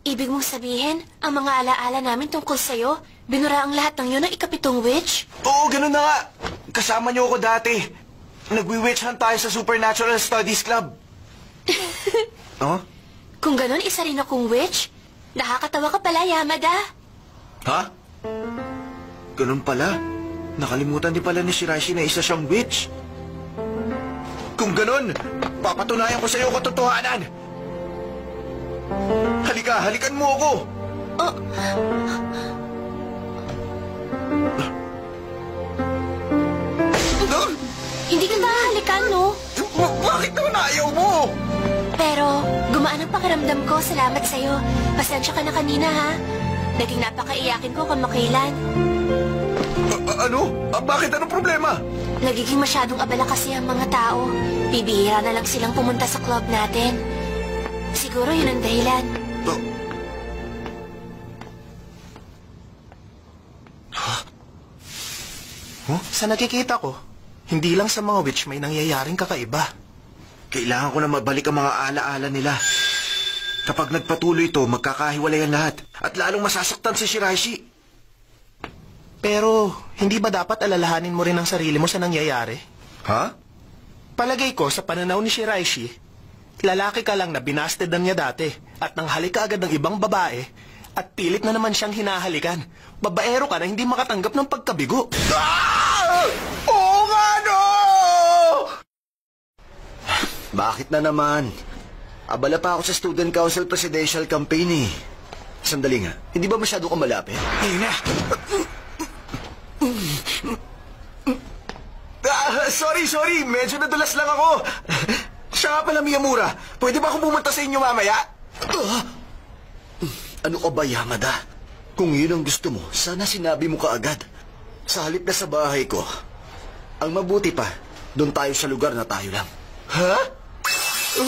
Ibig mong sabihin, ang mga alaala namin tungkol sa'yo, binura ang lahat ng yun ng ikapitong witch? Oo, ganun na nga. Kasama niyo ako dati. Nagwi-witch hunt tayo sa Supernatural Studies Club. Oh? Kung ganun, isa rin akong witch. Nakakatawa ka pala, Yamada. Ha? Ganun pala. Nakalimutan din pala ni Shiraishi na isa siyang witch. Kung ganun, papatunayan ko sa iyo katotohanan. Halika, halikan mo ako. Oh. Hindi ka halikan, no? Bakit naman ayaw mo? Pero, gumaan ang pakiramdam ko. Salamat sa'yo. Pasensya ka na kanina, ha? Naging napakaiyakin ko kung makailan. Ano? Bakit? Anong problema? Nagiging masyadong abala kasi ang mga tao. Bibihira na lang silang pumunta sa club natin. Siguro yun ang dahilan. Sa nakikita ko, hindi lang sa mga witch may nangyayaring kakaiba. Kailangan ko na mabalik ang mga alaala nila. Kapag nagpatuloy ito, magkakahiwalay ang lahat. At lalong masasaktan si Shiraishi. Pero, hindi ba dapat alalahanin mo rin ang sarili mo sa nangyayari? Ha? Palagay ko, sa pananaw ni Shiraishi, lalaki ka lang na binastedan niya dati at nanghalik ka agad ng ibang babae at pilit na naman siyang hinahalikan. Babaero ka na hindi makatanggap ng pagkabigo. Ah! Oo nga, no! Bakit na naman? Abala pa ako sa Student Council Presidential Campaign eh. Sandali nga, hindi ba masyado ka malapit? Sorry. Medyo nadulas lang ako. Siya nga pala, Miyamura. Pwede ba akong pumunta sa inyo mamaya? Ano ka ba, Yamada? Kung yun ang gusto mo, sana sinabi mo kaagad. Sa halip na sa bahay ko. Ang mabuti pa, doon tayo sa lugar na tayo lang. Ha?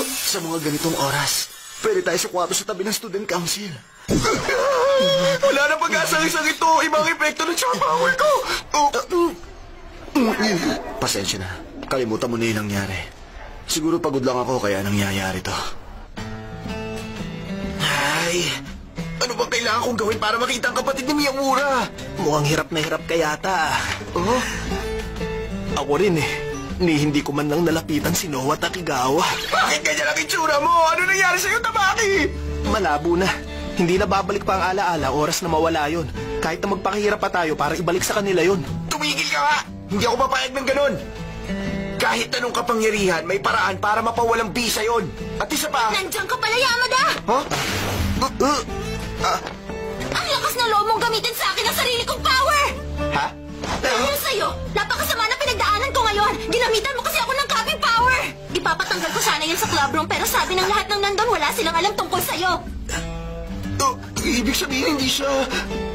Sa mga ganitong oras, pwede tayo sa kwarto sa tabi ng Student Council. Wala na pag-asa ang isang ito. Ibang epekto ng tsaka power ko. Pasensya na. Kalimutan mo na yung nangyari. Siguro pagod lang ako kaya nangyayari to. Ay, ano bang kailangan kong gawin para makita ang kapatid ni Miyamura? Mukhang hirap na hirap ka yata. Oh? Ako rin eh. Hindi ko man lang nalapitan si Noah Takigawa. Bakit ganyan ang itsura mo? Ano nangyari sa'yo, Tamaki? Malabo na. Hindi na babalik pa ang alaala oras na mawala yon. Kahit na magpakahirap pa tayo para ibalik sa kanila yon. Tumigil ka nga! Hindi ako papayag ng ganun. Kahit anong kapangyarihan, may paraan para mapawalang bisa yon. At isa pa... Nandiyan ka pala, Yamada! Huh? Ang lakas na loob mong gamitin sa akin ang sarili kong power! Ha? Dahil sa'yo, napakasama na pinagdaanan ko ngayon. Ginamitan mo kasi ako ng copy power. Ipapatanggal ko sana yan sa club room pero sabi ng lahat ng nandun wala silang alam tungkol sa'yo. Ibig sabihin hindi siya...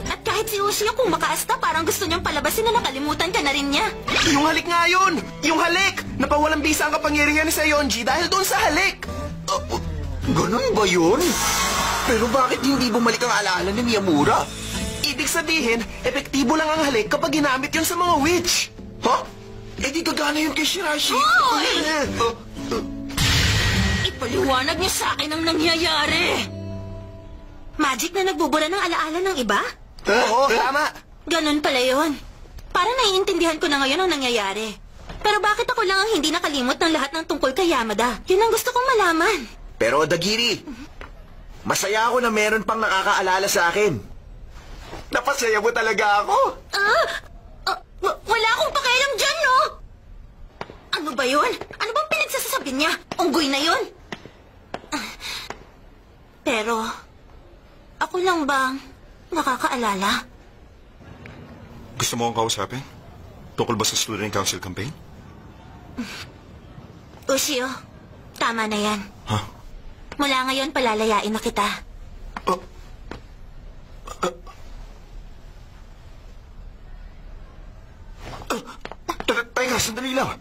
At kahit si Ushio kung makaasta parang gusto niyang palabasin na nakalimutan ka na rin niya. Yung halik nga yun! Yung halik! Napawalang bisa ang kapangyarihan ni Sayonji dahil doon sa halik! Ganun ba yun? Pero bakit hindi bumalik ang alaala ni Miyamura? Ibig sabihin, epektibo lang ang halik kapag ginamit yun sa mga witch. Ha? Eh di gagana yun kay Shiraishi. Ipaliwanag niyo sa akin ang nangyayari. Magic na nagbubura ng alaala ng iba? Oo, tama. Ganun pala yun. Para naiintindihan ko na ngayon ang nangyayari. Pero bakit ako lang ang hindi nakalimot ng lahat ng tungkol kay Yamada? Yun ang gusto kong malaman. Pero Dagiri, masaya ako na meron pang nakakaalala sa akin. Napasaya mo talaga ako. Wala akong pakialam dyan, no? Ano ba yun? Ano bang pinagsasasabi niya? Unggoy na yun? Pero, ako lang bang nakakaalala? Gusto mo akong kausapin? Tungkol ba sa Student Council campaign? Ushio, tama na yan. Ha? Mula ngayon, palalayain na kita. Teka, sandali lang.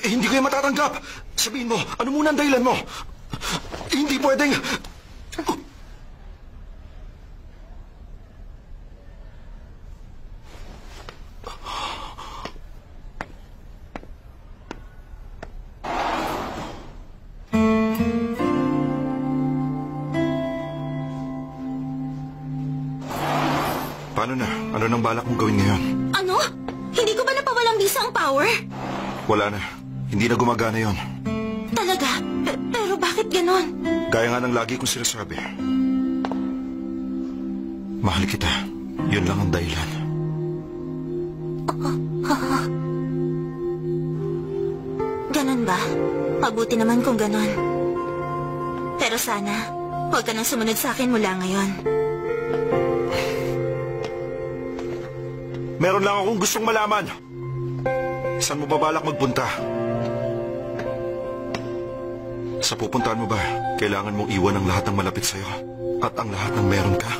Hindi ko yung matatanggap. Sabihin mo, ano muna ang dahilan mo? Hindi pwedeng... Paano na? Ano nang balak mong gawin ngayon? Ano? Hindi ko ba napawalang bisa ang power? Wala na. Hindi na gumagana yon. Talaga? Pero bakit ganon? Gaya nga ng lagi kong sinasabi. Mahal kita. Yun lang ang dahilan. Ganon ba? Mabuti naman kung ganon. Pero sana, huwag ka nang sumunod sa akin mula ngayon. Meron lang akong gustong malaman. Saan mo ba balak magpunta? Sa pupuntahan mo ba, kailangan mong iwan ang lahat ng malapit sa'yo at ang lahat ng meron ka?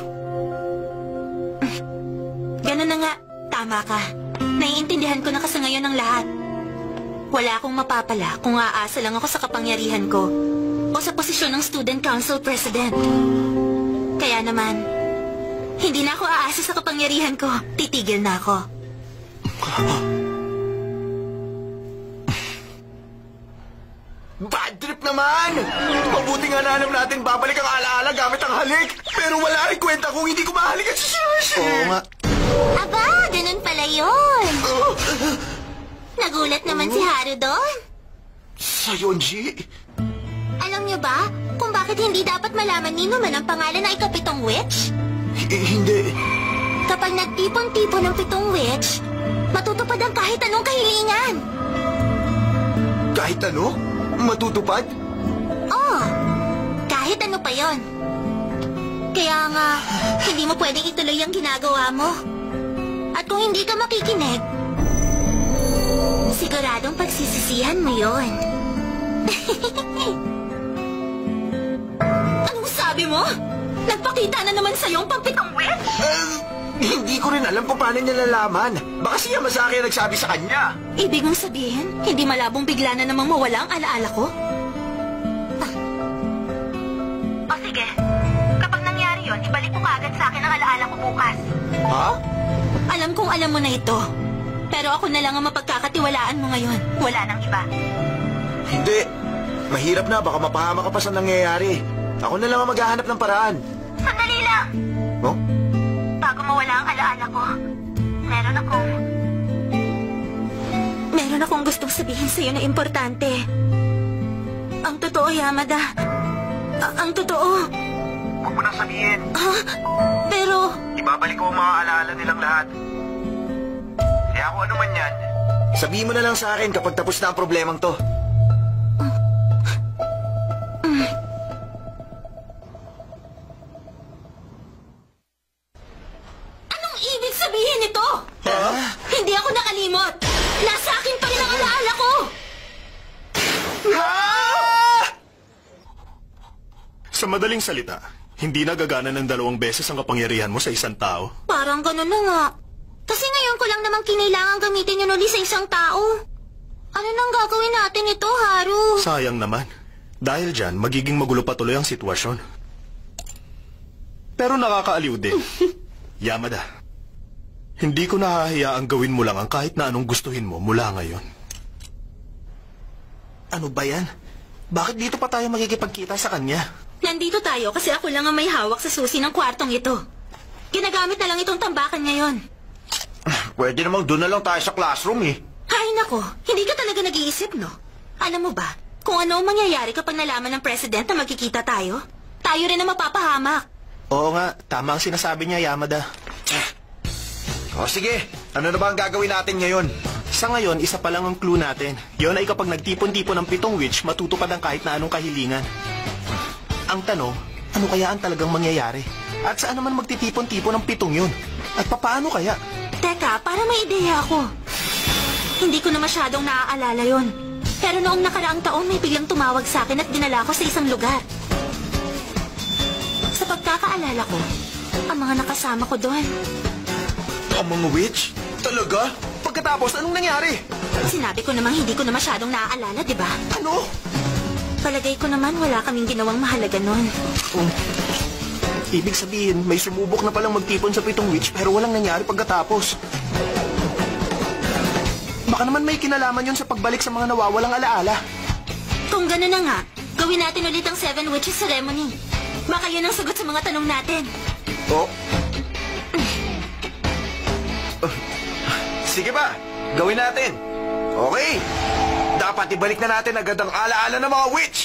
Ganon na nga. Tama ka. Naiintindihan ko na kasi ngayon ang lahat. Wala akong mapapala kung aasa lang ako sa kapangyarihan ko o sa posisyon ng Student Council President. Kaya naman, hindi na ako aasa sa kapangyarihan ko. Titigil na ako. Bad trip naman! Mabuti nga na alam natin babalik ang alaala gamit ang halik. Pero wala rin kwenta kung hindi ko mahalikan si Shashi. Oo nga. Aba, ganun pala yun. Nagulat naman si Haru doon. Sa Yonji? Alam niyo ba kung bakit hindi dapat malaman ni Numan ang pangalan ng ikapitong witch? Hindi. Kapag nagtipon-tipon ng pitong witch, matutupad ang kahit anong kahilingan. Kahit ano? Matutupad? Oh, kahit ano pa yon. Kaya nga, hindi mo pwedeng ituloy ang ginagawa mo. At kung hindi ka makikinig, siguradong pagsisisihan mo yon. Anong sabi mo? Nagpakita na naman sa'yo ang pampitong witch? Hindi ko rin alam kung paano niya nalaman. Baka si Yamasaki ang nagsabi sa kanya. Ibig mong sabihin, hindi malabong bigla na namang mawala ang alaala ko? O sige, kapag nangyari yon, ibalik mo kaagad sa akin ang alaala ko bukas. Ha? Alam kong alam mo na ito. Pero ako na lang ang mapagkakatiwalaan mo ngayon. Wala nang iba. Hindi. Mahirap na. Baka mapahama ka pa sa nangyayari. Ako na lang ang maghahanap ng paraan. Sandali lang! Oh? Bago mawala ang alaala ko, meron akong gustong sabihin sa'yo na importante. Ang totoo, Yamada. Ang totoo. Huwag mo nang sabihin. Pero, Ibabalik ko ang mga alaala nilang lahat. Kaya kung ano man yan, sabihin mo na lang sa akin kapag tapos na ang problemang to. anong ibig sabihin nito? Hindi ako nakalimot. Nasa akin pa rin ang alaala ko. Sa madaling salita, hindi nagagana ng 2 beses ang kapangyarihan mo sa isang tao. Parang ganun na nga. Kasi ngayon ko lang naman kinailangan gamitin yun ulit sa isang tao. Ano nang gagawin natin ito, Haru? Sayang naman. Dahil dyan, magiging magulo pa tuloy ang sitwasyon. Pero nakakaaliw din. Yamada, hindi ko nahahayaang gawin mo lang ang kahit na anong gustuhin mo mula ngayon. Ano ba yan? Bakit dito pa tayo magkikipagkita sa kanya? Nandito tayo kasi ako lang ang may hawak sa susi ng kwartong ito. Ginagamit na lang itong tambakan ngayon. Pwede namang doon na lang tayo sa classroom eh. Ay nako, hindi ka talaga nag-iisip, no? Alam mo ba, kung ano ang mangyayari kapag nalaman ng president na magkikita tayo? Tayo rin ang mapapahamak. Oo nga, tama ang sinasabi niya, Yamada. O sige, ano na ba ang gagawin natin ngayon? Sa ngayon, isa pa lang ang clue natin. Yon ay kapag nagtipon-tipon ng 7 witch, matutupad ang kahit na anong kahilingan. Ang tanong, ano kaya ang talagang mangyayari? At saan naman magtitipon-tipon ng 7 yun? At papaano kaya? Teka, para may ideya ako. Hindi ko na masyadong naaalala yon. Pero noong nakaraang taon may biglang tumawag sa akin at dinala ko sa isang lugar. Sa pagkakaalala ko, ang mga nakasama ko doon. Ang mga witch? Talaga? Pagkatapos, anong nangyari? Sinabi ko namang hindi ko na masyadong naaalala, di ba? Ano? Palagay ko naman wala kaming ginawang mahalaga noon. Ibig sabihin, may sumubok na palang magtipon sa 7 witch pero walang nangyari pagkatapos. Baka naman may kinalaman yun sa pagbalik sa mga nawawalang alaala. Kung gano'n na nga, gawin natin ulit ang 7 Witches Ceremony. Baka yun ang sagot sa mga tanong natin. Oh? Sige ba, gawin natin. Okay. Dapat ibalik na natin agad ang alaala ng mga witch.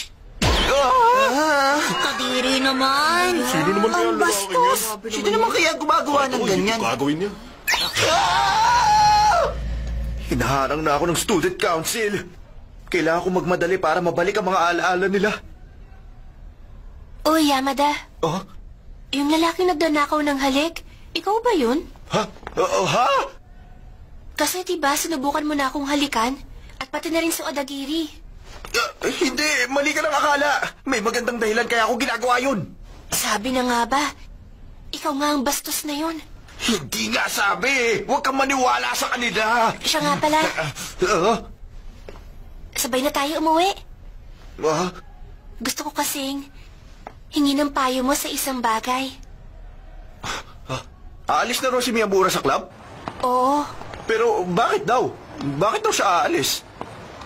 Kadiri naman. Sino naman kaya Ang bastos! Sino naman kaya gumagawa ng ganyan? Gagawin niya. Hinaharang na ako ng student council. Kailangan ko magmadali para mabalik ang mga alaala nila. Uy, Yamada. Oh? Yung lalaking nagdanakaw ng halik, ikaw ba yun? Ha? Ha? Kasi diba sinubukan mo na akong halikan? At pati na rin si Odagiri. Hindi, mali ka ng akala. May magandang dahilan kaya ako ginagawa yun. Sabi na nga ba, ikaw nga ang bastos na yun. Hindi nga sabi. Huwag kang maniwala sa kanila. Siya nga pala, sabay na tayo umuwi. Gusto ko kasing hingi ng payo mo sa isang bagay. Aalis na raw si Miyamura sa club? Oo, Pero bakit daw? Bakit daw siya aalis?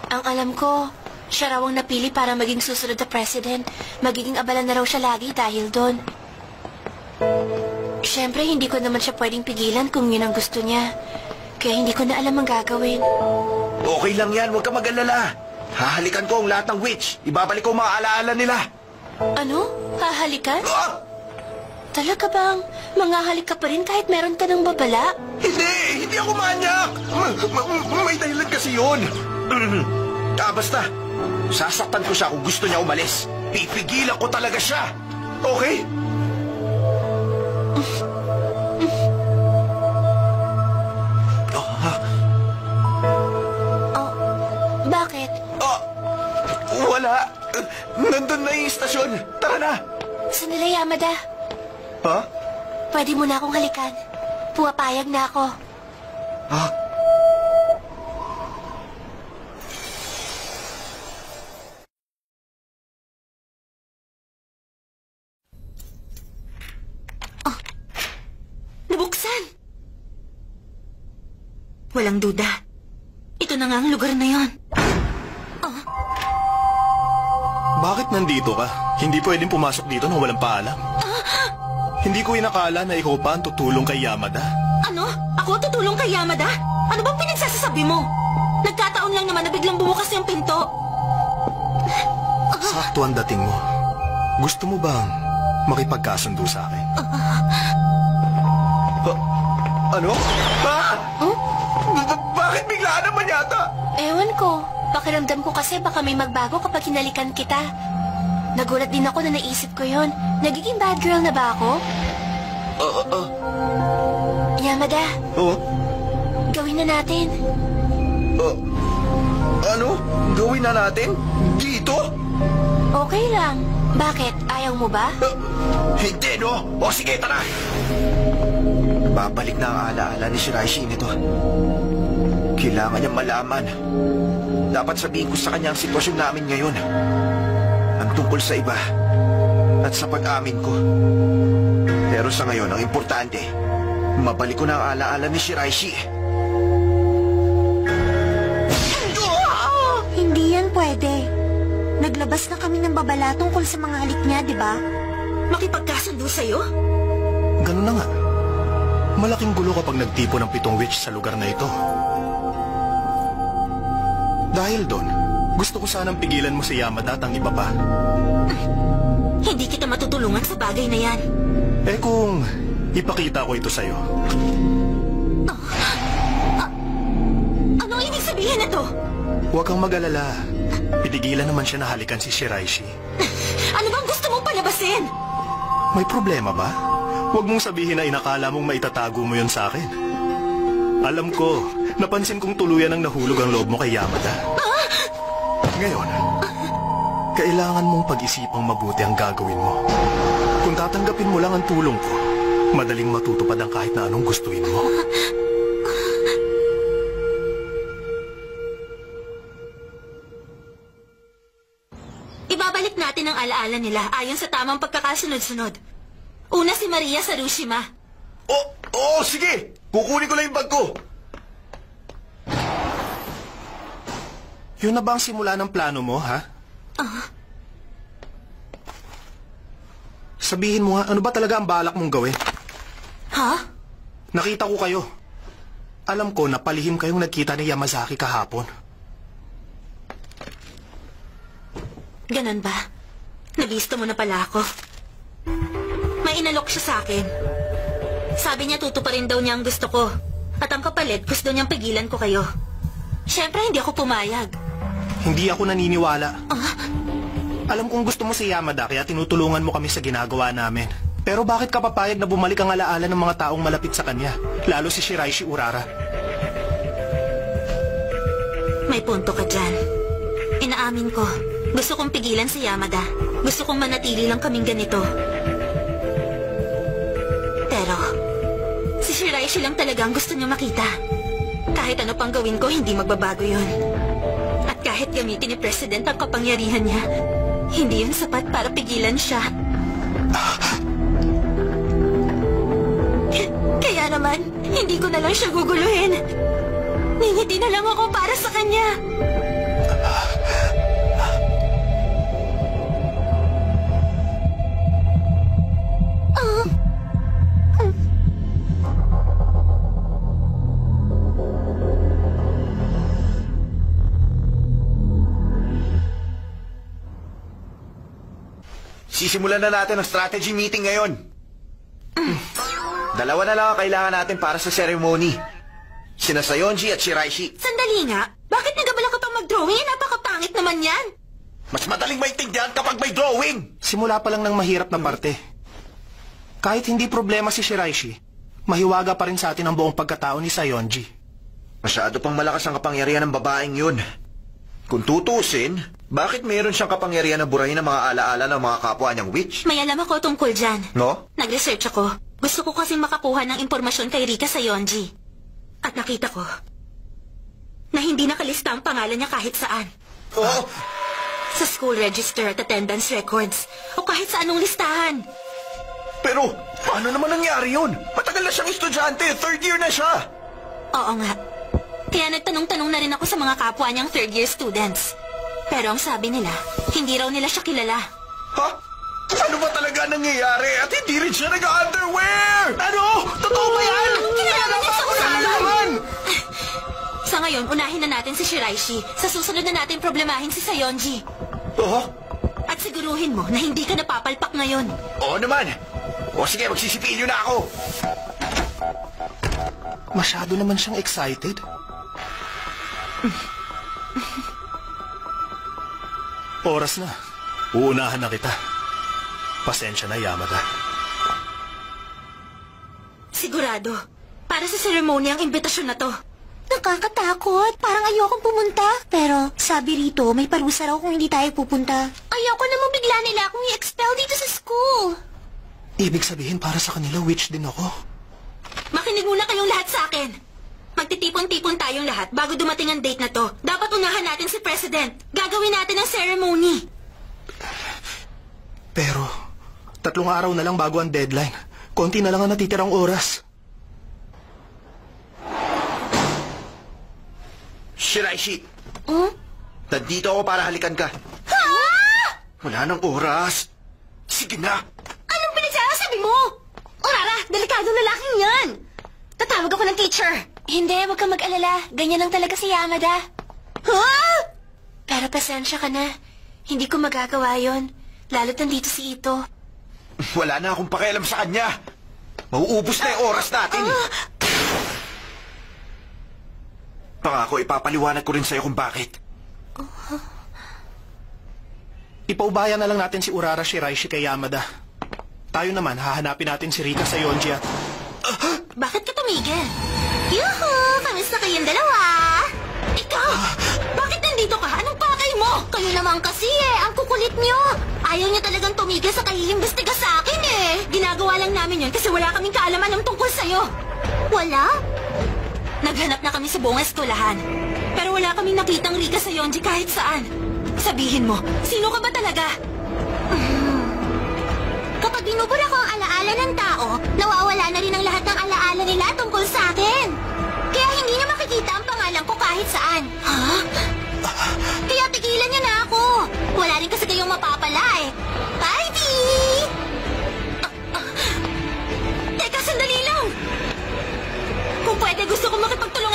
ang alam ko, siya raw ang napili para maging susunod na president. Magiging abala na raw siya lagi dahil doon. Siyempre, hindi ko naman siya pwedeng pigilan kung yun ang gusto niya. Kaya hindi ko na alam ang gagawin. Okay lang yan, huwag ka mag-alala. Hahalikan ko ang lahat ng witch. Ibabalik ko ang mga alaala nila. Ano? Hahalikan? Ah! Talaga bang mangahalik ka pa rin kahit meron ka ng babala? Hindi ako manyak. May dahilan kasi yun. Basta, sasaktan ko siya kung gusto niya umalis. Pipigilan ko talaga siya. Okay? Bakit? Wala. Nandun na yung istasyon. Tara na. Sandali, Yamada. Ha? Pwede mo na akong halikan. Pumapayag na ako. Ha? Nabuksan! Walang duda. Ito na nga ang lugar na yon. Bakit nandito ka? Hindi pwedeng pumasok dito nang walang paalam. Hindi ko inakala na ikaw pa ang tutulong kay Yamada. Ano? Ako tutulong kay Yamada? Ano bang pinagsasasabi mo? Nagkataon lang naman na biglang bumukas yung pinto. Sakto ang dating mo. Gusto mo bang makipagkasundo sa akin? Ano? Ha? Bakit biglaan naman yata? Ewan ko. Pakiramdam ko kasi baka may magbago kapag hinalikan kita. Nagulat din ako na naisip ko yon. Nagiging bad girl na ba ako? Yamada, gawin na natin. Ano? Gawin na natin? Dito? Okay lang. Bakit? Ayaw mo ba? Hindi, no? O sige, tara! Babalik na ang alaala ni Shiraishi nito. Kailangan niyang malaman. Dapat sabihin ko sa kanya ang sitwasyon namin ngayon. Ang tungkol sa iba. At sa pag-amin ko. Pero sa ngayon, ang importante, mabalik ko na ang alaala ni Shiraishi. Hindi yan pwede. Naglabas na kami ng babala tungkol sa mga halik niya, di ba? Makipagkasundo sa'yo? Ganun na nga. Malaking gulo kapag nagtipo ng 7 witch sa lugar na ito. Dahil doon, gusto ko sanang pigilan mo si Yamada at ang iba pa. Hindi kita matutulungan sa bagay na yan. Eh kung ipakita ko ito sa'yo. Ano ibig sabihin nito? Huwag kang mag-alala. Pitigilan naman siya na halikan si Shiraishi. Ano bang gusto mong palabasin? May problema ba? Huwag mong sabihin na inakala mong maitatago mo yun sa akin. Alam ko, napansin kong tuluyan ang nahulog ang loob mo kay Yamada. Ngayon, kailangan mong pag-isipang mabuti ang gagawin mo. Kung tatanggapin mo lang ang tulong ko, madaling matutupad ang kahit na anong gustuin mo. Ibabalik natin ang alaala nila ayon sa tamang pagkakasunod-sunod. Una si Maria sa Rushima. Oo, sige! Kukunin ko lang yung bag ko. Yun na ba ang simula ng plano mo, ha? Sabihin mo nga, ano ba talaga ang balak mong gawin? Ha? Nakita ko kayo. Alam ko na palihim kayong nagkita ni Yamazaki kahapon. Ganon ba? Nabisto mo na pala ako. May inalok siya sa akin. Sabi niya tutuparin daw niya ang gusto ko. At ang kapalit, gusto niyang pigilan ko kayo. Siyempre, hindi ako pumayag. Hindi ako naniniwala. Alam kong gusto mo si Yamada kaya tinutulungan mo kami sa ginagawa namin. Pero bakit ka papayag na bumalik ang alaala ng mga taong malapit sa kanya? Lalo si Shiraishi Urara. May punto ka dyan. Inaamin ko. Gusto kong pigilan si Yamada. Gusto kong manatili lang kaming ganito. Pero, si Shiraishi lang talaga ang gusto niya makita. Kahit ano pang gawin ko, hindi magbabago yun. At kahit gamitin ni President ang kapangyarihan niya, hindi yun sapat para pigilan siya. Kaya naman, hindi ko na lang siya guguluhin. Ningiti na lang ako para sa kanya. Sisimulan na natin ang strategy meeting ngayon. Dalawa na lang ang kailangan natin para sa ceremony. Sina Sayonji at Shiraishi. Sandali nga. Bakit nagabala ka pang mag-drawing? Napakapangit naman yan. Mas madaling maintindihan kapag may drawing. Simula pa lang ng mahirap na parte. Kahit hindi problema si Shiraishi, mahiwaga pa rin sa atin ang buong pagkatao ni Sayonji. Masyado pang malakas ang kapangyarihan ng babaeng yun. Kung tutusin, bakit meron siyang kapangyarihan na burahin ang mga alaala ng mga kapwa niyang witch? May alam ako tungkol dyan. No? Nag-research ako. Gusto ko kasing makakuha ng impormasyon kay Rika Sayonji. At nakita ko na hindi nakalista ang pangalan niya kahit saan. Oh! Sa school register at attendance records. O kahit sa anong listahan. Pero, paano naman nangyari yun? Matagal na siyang estudyante. 3rd year na siya. Oo nga. Kaya nagtanong-tanong na rin ako sa mga kapwa niyang 3rd year students. Pero ang sabi nila, hindi raw nila siya kilala. Ha? Ano ba talaga nangyayari? At hindi rin siya nag-underwear! Ano? Totoo ba yan? Kinalaman niya sa usapan! Kinalaman! Sa ngayon, unahin na natin si Shiraishi. Sa susunod na natin problemahin si Sayonji. Oh? At siguruhin mo na hindi ka napapalpak ngayon. Oo naman. O sige, magsisipilyo na ako. Masyado naman siyang excited. Oras na. Uunahan na kita. Pasensya na, Yamada. Sigurado. Para sa ceremony ang imbitasyon na to. Nakakatakot. Parang ayokong pumunta. Pero sabi rito, may parusa raw kung hindi tayo pupunta. Ayoko namang bigla nila akong i-expel dito sa school. Ibig sabihin para sa kanila, witch din ako. Makinig muna kayong lahat sa akin. Magtitipon-tipon tayong lahat bago dumating ang date na to. Dapat unahan natin si President. Gagawin natin ang ceremony. Pero, 3 araw na lang bago ang deadline. Konti na lang ang natitirang oras. Shiraishi. Nandito ako para halikan ka. Ha? Wala nang oras. Sige na. Anong pinagsasabi mo? Urara, delikadong lalaking yan. Tatawag ako ng teacher. Hindi, wag kang mag-alala. Ganyan lang talaga si Yamada. Ha? Pero pasensya ka na. Hindi ko magagawa yon. Lalo't nandito si Ito. Wala na akong pakialam sa kanya. Mauubos na yung oras natin. Pangako, ipapaliwanag ko rin sa'yo kung bakit. Ipaubaya na lang natin si Urara Shiraishi kay Yamada. Tayo naman, hahanapin natin si Rika Sayonji at... Bakit ka tumigil? Yuhu! Kamusta kayong dalawa? Ikaw! Bakit nandito ka? Anong pakay mo? Kayo naman kasi ang kukulit nyo. Ayaw niya talagang tumigil sa kahihimbestiga sa akin Ginagawa lang namin yun kasi wala kaming kaalaman ng tungkol sa'yo. Wala? Naghanap na kami sa buong eskwelahan. Pero wala kaming nakitang Rika Sayonji kahit saan. Sabihin mo, sino ka ba talaga? Kapag binubura ko ang alaala ng tao, nawawala na rin ang lahat ng alaala nila tungkol sa akin. Kaya hindi na makikita ang pangalan ko kahit saan. Ha? Kaya tigilan niya na ako. Wala rin kasi kayong mapapala Bye, D! Teka, sandali lang! Kung pwede, gusto ko makipagtulungan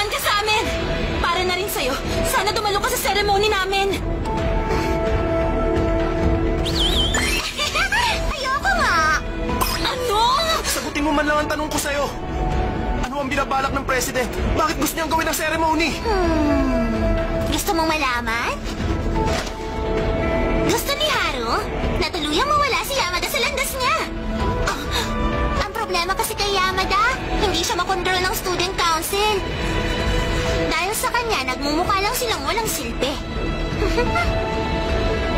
man lang ang tanong ko sa'yo. Ano ang binabalak ng president? Bakit gusto niyang gawin ang ceremony? Gusto mong malaman? Gusto ni Haru na tuluyang mawala si Yamada sa landas niya. Ang problema kasi kay Yamada, hindi siya makontrol ng student council. Dahil sa kanya, nagmumukha lang silang walang silbi.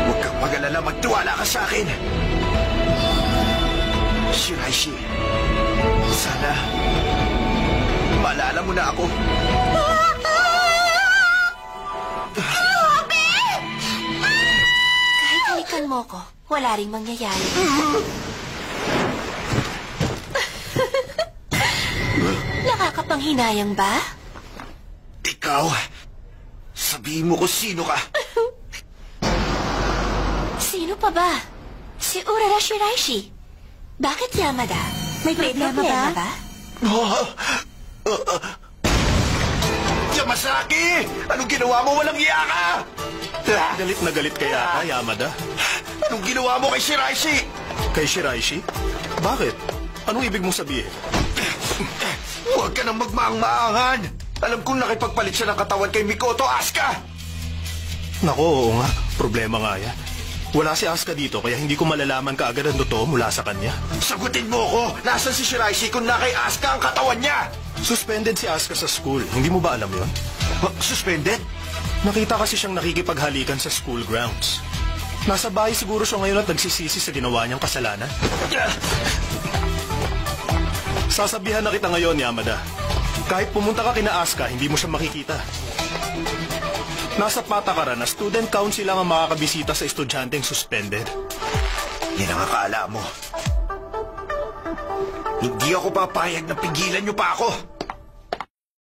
Huwag kang mag-alala, magtiwala ka sa akin. Shiraishi, sana maalala mo na ako. Kahit halikan mo ko, wala ring mangyayari. Nakakapanghinayang ba? Ikaw, sabihin mo kung sino ka. Sino pa ba? Si Urara Shiraishi. Bakit Yamada? May problema ba? Yamasaki! Anong ginawa mo? Walang iya ka! Galit na galit kaya ka, Yamada? Anong ginawa mo kay Shiraishi? Kay Shiraishi? Bakit? Anong ibig mong sabihin? Huwag ka nang magmaang-maangan! Alam kong nakipagpalit siya ng katawan kay Mikoto Asuka! Nako, oo nga. Problema nga yan. Wala si Asuka dito kaya hindi ko malalaman kaagad ang totoo mula sa kanya. Sagutin mo ko! Nasaan si Shiraishi kung na kay Asuka ang katawan niya? Suspended si Asuka sa school. Hindi mo ba alam yon? Suspended? Nakita kasi siyang nakikipaghalikan sa school grounds. Nasa bahay siguro siya ngayon at nagsisisi sa ginawa niyang kasalanan. Sasabihan na kita ngayon, Yamada. Kahit pumunta ka kina Asuka, hindi mo siya makikita. Nasa patakaran na student council lang ang makakabisita sa estudyanteng suspended. Yan ang akala mo. Hindi ako papayag na pigilan niyo pa ako.